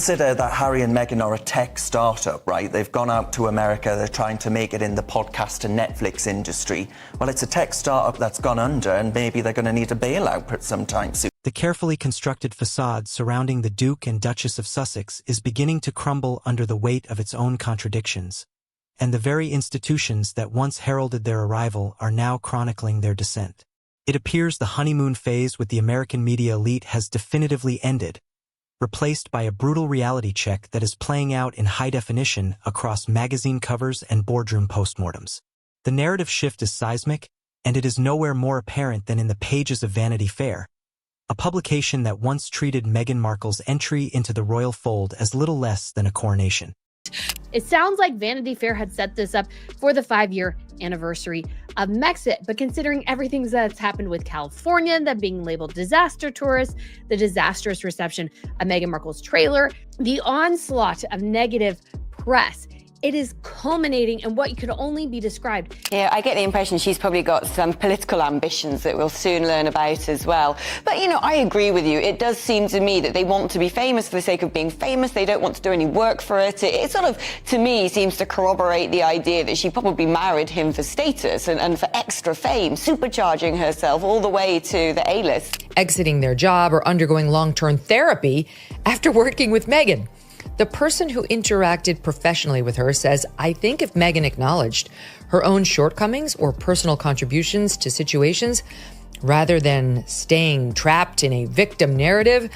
Consider that Harry and Meghan are a tech startup, right? They've gone out to America, they're trying to make it in the podcast and Netflix industry. Well, it's a tech startup that's gone under, and maybe they're going to need a bailout sometime soon. The carefully constructed facade surrounding the Duke and Duchess of Sussex is beginning to crumble under the weight of its own contradictions, and the very institutions that once heralded their arrival are now chronicling their descent. It appears the honeymoon phase with the American media elite has definitively ended, replaced by a brutal reality check that is playing out in high definition across magazine covers and boardroom postmortems. The narrative shift is seismic, and it is nowhere more apparent than in the pages of Vanity Fair, a publication that once treated Meghan Markle's entry into the royal fold as little less than a coronation. It sounds like Vanity Fair had set this up for the 5-year anniversary of Megxit, but considering everything that's happened with California, them being labeled disaster tourists, the disastrous reception of Meghan Markle's trailer, the onslaught of negative press, it is culminating in what could only be described. Yeah, I get the impression she's probably got some political ambitions that we'll soon learn about as well. But, I agree with you. It does seem to me that they want to be famous for the sake of being famous. They don't want to do any work for it. It sort of, to me, seems to corroborate the idea that she probably married him for status and for extra fame, supercharging herself all the way to the A-list. Exiting their job or undergoing long-term therapy after working with Meghan. The person who interacted professionally with her says, I think if Meghan acknowledged her own shortcomings or personal contributions to situations, rather than staying trapped in a victim narrative,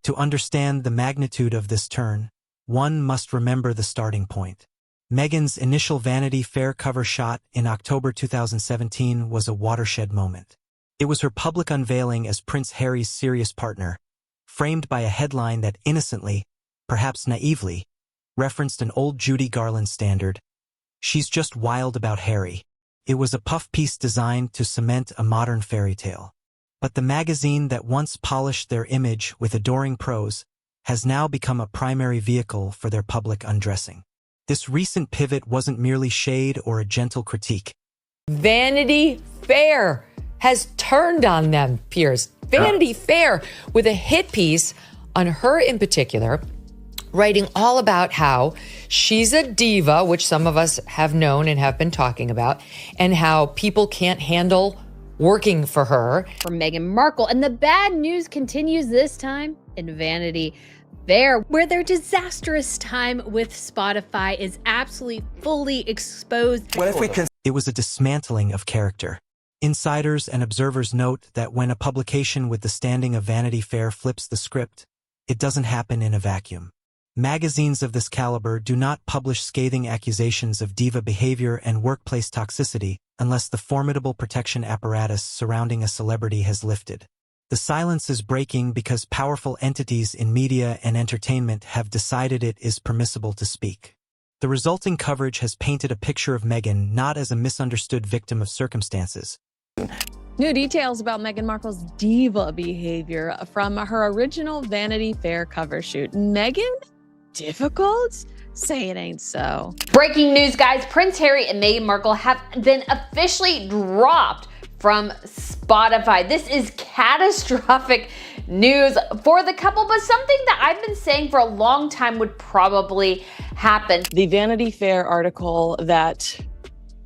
To understand the magnitude of this turn, one must remember the starting point. Meghan's initial Vanity Fair cover shot in October 2017 was a watershed moment. It was her public unveiling as Prince Harry's serious partner, framed by a headline that innocently, perhaps naively, referenced an old Judy Garland standard, "She's just wild about Harry." It was a puff piece designed to cement a modern fairy tale. But the magazine that once polished their image with adoring prose has now become a primary vehicle for their public undressing. This recent pivot wasn't merely shade or a gentle critique. Vanity Fair has turned on them, Piers. Vanity Fair with a hit piece on her in particular, writing all about how she's a diva, which some of us have known and have been talking about, and how people can't handle working for her. For Meghan Markle. And the bad news continues this time in Vanity Fair, where their disastrous time with Spotify is absolutely fully exposed. Well, if we can... It was a dismantling of character. Insiders and observers note that when a publication with the standing of Vanity Fair flips the script, it doesn't happen in a vacuum. Magazines of this caliber do not publish scathing accusations of diva behavior and workplace toxicity unless the formidable protection apparatus surrounding a celebrity has lifted. The silence is breaking because powerful entities in media and entertainment have decided it is permissible to speak. The resulting coverage has painted a picture of Meghan not as a misunderstood victim of circumstances. New details about Meghan Markle's diva behavior from her original Vanity Fair cover shoot. Meghan? Difficult? Say it ain't so. Breaking news, guys. Prince Harry and Meghan Markle have been officially dropped from Spotify. This is catastrophic news for the couple, but something that I've been saying for a long time would probably happen. The Vanity Fair article that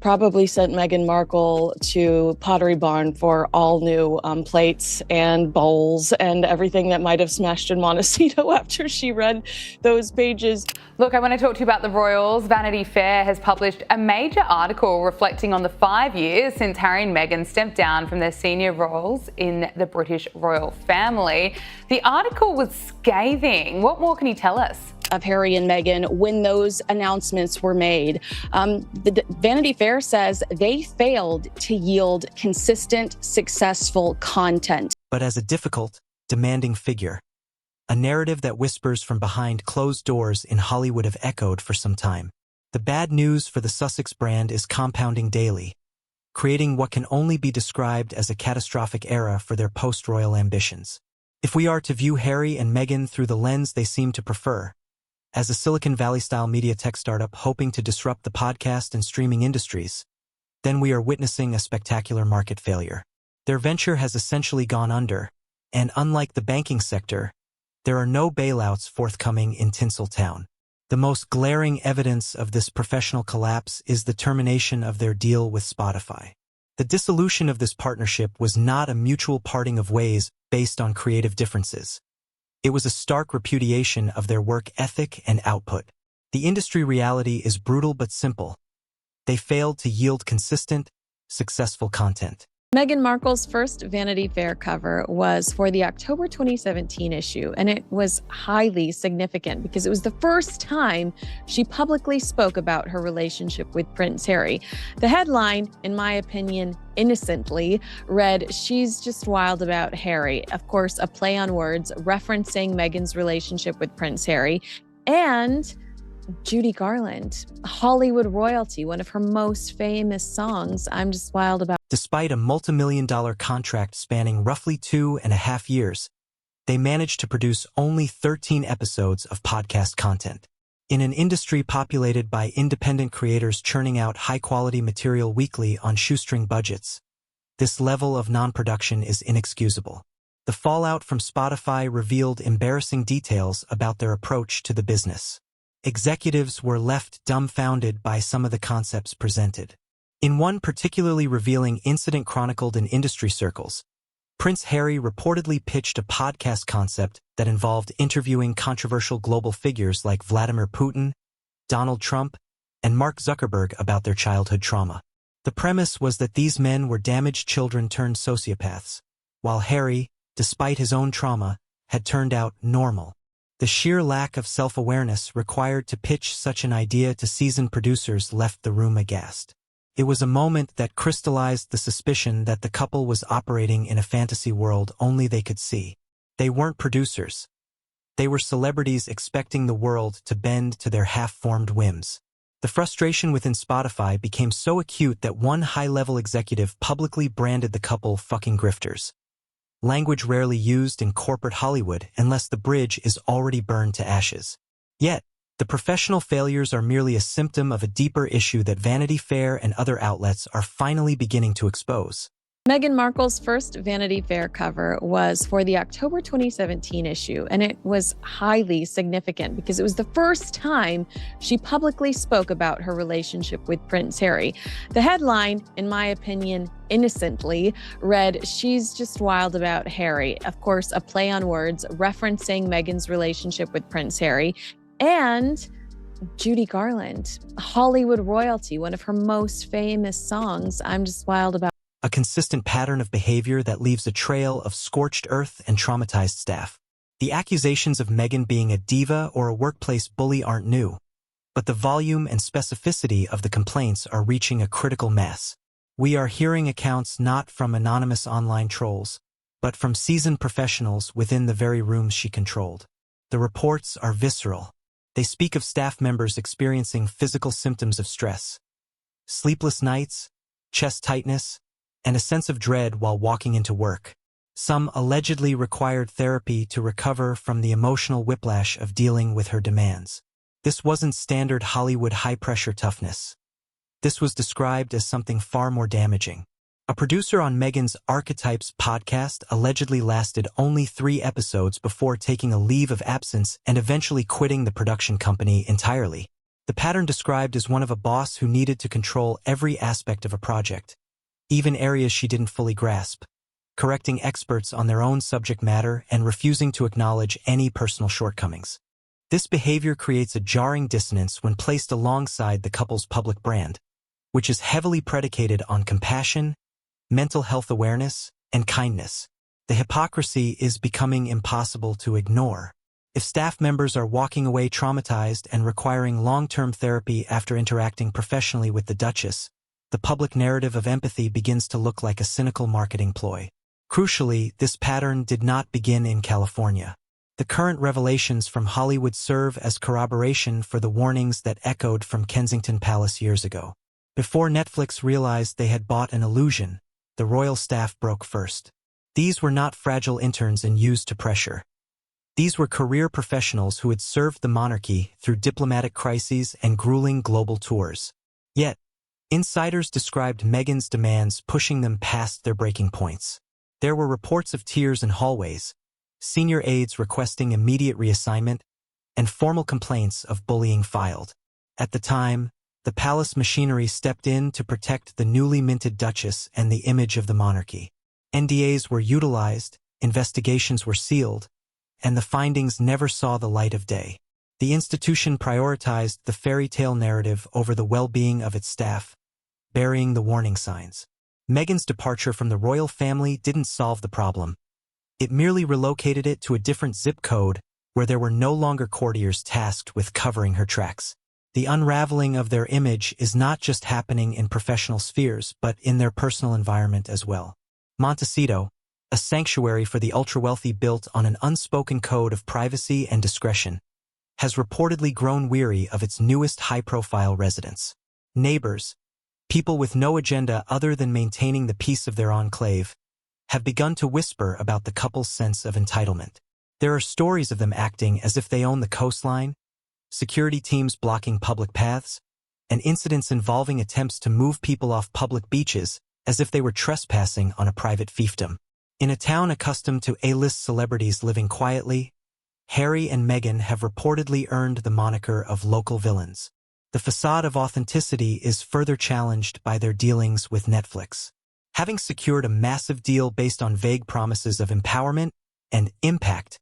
probably sent Meghan Markle to Pottery Barn for all new plates and bowls and everything that might have smashed in Montecito after she read those pages. Look, I want to talk to you about the royals. Vanity Fair has published a major article reflecting on the 5 years since Harry and Meghan stepped down from their senior roles in the British royal family. The article was scathing. What more can you tell us? Of Harry and Meghan when those announcements were made. The Vanity Fair says they failed to yield consistent, successful content. But as a difficult, demanding figure, a narrative that whispers from behind closed doors in Hollywood have echoed for some time. The bad news for the Sussex brand is compounding daily, creating what can only be described as a catastrophic era for their post-royal ambitions. If we are to view Harry and Meghan through the lens they seem to prefer, as a Silicon Valley-style media tech startup hoping to disrupt the podcast and streaming industries, then we are witnessing a spectacular market failure. Their venture has essentially gone under, and unlike the banking sector, There are no bailouts forthcoming in Tinseltown. The most glaring evidence of this professional collapse is the termination of their deal with Spotify. The dissolution of this partnership was not a mutual parting of ways based on creative differences. It was a stark repudiation of their work ethic and output. The industry reality is brutal but simple. They failed to yield consistent, successful content. Meghan Markle's first Vanity Fair cover was for the October 2017 issue, and it was highly significant because it was the first time she publicly spoke about her relationship with Prince Harry. The headline, in my opinion, innocently read, "She's just wild about Harry." Of course, a play on words referencing Meghan's relationship with Prince Harry and Judy Garland, Hollywood royalty, one of her most famous songs, "I'm Just Wild About." Despite a multi-million-dollar contract spanning roughly 2.5 years, they managed to produce only 13 episodes of podcast content. In an industry populated by independent creators churning out high-quality material weekly on shoestring budgets, this level of non-production is inexcusable. The fallout from Spotify revealed embarrassing details about their approach to the business. Executives were left dumbfounded by some of the concepts presented. In one particularly revealing incident chronicled in industry circles, Prince Harry reportedly pitched a podcast concept that involved interviewing controversial global figures like Vladimir Putin, Donald Trump, and Mark Zuckerberg about their childhood trauma. The premise was that these men were damaged children turned sociopaths, while Harry, despite his own trauma, had turned out normal. The sheer lack of self-awareness required to pitch such an idea to seasoned producers left the room aghast. It was a moment that crystallized the suspicion that the couple was operating in a fantasy world only they could see. They weren't producers. They were celebrities expecting the world to bend to their half-formed whims. The frustration within Spotify became so acute that one high-level executive publicly branded the couple fucking grifters. Language rarely used in corporate Hollywood unless the bridge is already burned to ashes. Yet, the professional failures are merely a symptom of a deeper issue that Vanity Fair and other outlets are finally beginning to expose. Meghan Markle's first Vanity Fair cover was for the October 2017 issue, and it was highly significant because it was the first time she publicly spoke about her relationship with Prince Harry. The headline, in my opinion, innocently read, "She's just wild about Harry." Of course, a play on words referencing Meghan's relationship with Prince Harry and Judy Garland, Hollywood royalty, one of her most famous songs, "I'm Just Wild About." A consistent pattern of behavior that leaves a trail of scorched earth and traumatized staff. The accusations of Meghan being a diva or a workplace bully aren't new, but the volume and specificity of the complaints are reaching a critical mass. We are hearing accounts not from anonymous online trolls, but from seasoned professionals within the very rooms she controlled. The reports are visceral. They speak of staff members experiencing physical symptoms of stress, sleepless nights, chest tightness, and a sense of dread while walking into work. Some allegedly required therapy to recover from the emotional whiplash of dealing with her demands. This wasn't standard Hollywood high-pressure toughness. This was described as something far more damaging. A producer on Meghan's Archetypes podcast allegedly lasted only 3 episodes before taking a leave of absence and eventually quitting the production company entirely. The pattern described is one of a boss who needed to control every aspect of a project, even areas she didn't fully grasp, correcting experts on their own subject matter and refusing to acknowledge any personal shortcomings. This behavior creates a jarring dissonance when placed alongside the couple's public brand, which is heavily predicated on compassion, mental health awareness, and kindness. The hypocrisy is becoming impossible to ignore. If staff members are walking away traumatized and requiring long-term therapy after interacting professionally with the Duchess, the public narrative of empathy begins to look like a cynical marketing ploy. Crucially, this pattern did not begin in California. The current revelations from Hollywood serve as corroboration for the warnings that echoed from Kensington Palace years ago. Before Netflix realized they had bought an illusion, the royal staff broke first. These were not fragile interns and used to pressure. These were career professionals who had served the monarchy through diplomatic crises and grueling global tours. Yet, insiders described Meghan's demands pushing them past their breaking points. There were reports of tears in hallways, senior aides requesting immediate reassignment, and formal complaints of bullying filed. At the time, the palace machinery stepped in to protect the newly minted Duchess and the image of the monarchy. NDAs were utilized, investigations were sealed, and the findings never saw the light of day. The institution prioritized the fairy tale narrative over the well-being of its staff, burying the warning signs. Meghan's departure from the royal family didn't solve the problem. It merely relocated it to a different zip code where there were no longer courtiers tasked with covering her tracks. The unraveling of their image is not just happening in professional spheres, but in their personal environment as well. Montecito, a sanctuary for the ultra-wealthy built on an unspoken code of privacy and discretion, has reportedly grown weary of its newest high-profile residents. Neighbors, people with no agenda other than maintaining the peace of their enclave, have begun to whisper about the couple's sense of entitlement. There are stories of them acting as if they own the coastline, security teams blocking public paths, and incidents involving attempts to move people off public beaches as if they were trespassing on a private fiefdom. In a town accustomed to A-list celebrities living quietly, Harry and Meghan have reportedly earned the moniker of local villains. The facade of authenticity is further challenged by their dealings with Netflix. Having secured a massive deal based on vague promises of empowerment and impact,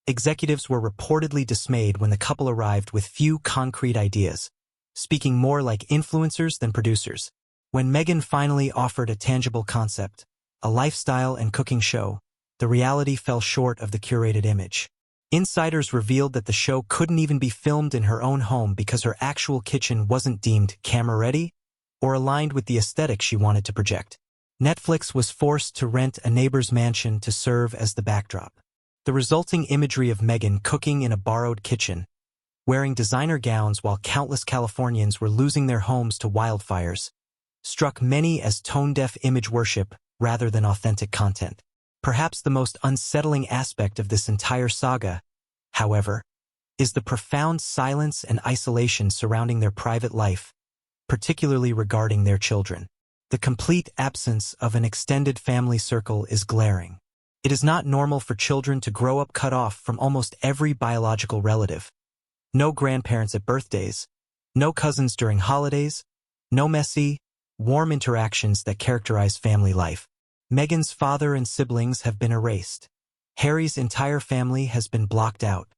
executives were reportedly dismayed when the couple arrived with few concrete ideas, speaking more like influencers than producers. When Meghan finally offered a tangible concept, a lifestyle and cooking show, the reality fell short of the curated image. Insiders revealed that the show couldn't even be filmed in her own home because her actual kitchen wasn't deemed camera-ready or aligned with the aesthetic she wanted to project. Netflix was forced to rent a neighbor's mansion to serve as the backdrop. The resulting imagery of Meghan cooking in a borrowed kitchen, wearing designer gowns while countless Californians were losing their homes to wildfires, struck many as tone-deaf image worship rather than authentic content. Perhaps the most unsettling aspect of this entire saga, however, is the profound silence and isolation surrounding their private life, particularly regarding their children. The complete absence of an extended family circle is glaring. It is not normal for children to grow up cut off from almost every biological relative. No grandparents at birthdays, no cousins during holidays, no messy, warm interactions that characterize family life. Meghan's father and siblings have been erased. Harry's entire family has been blocked out.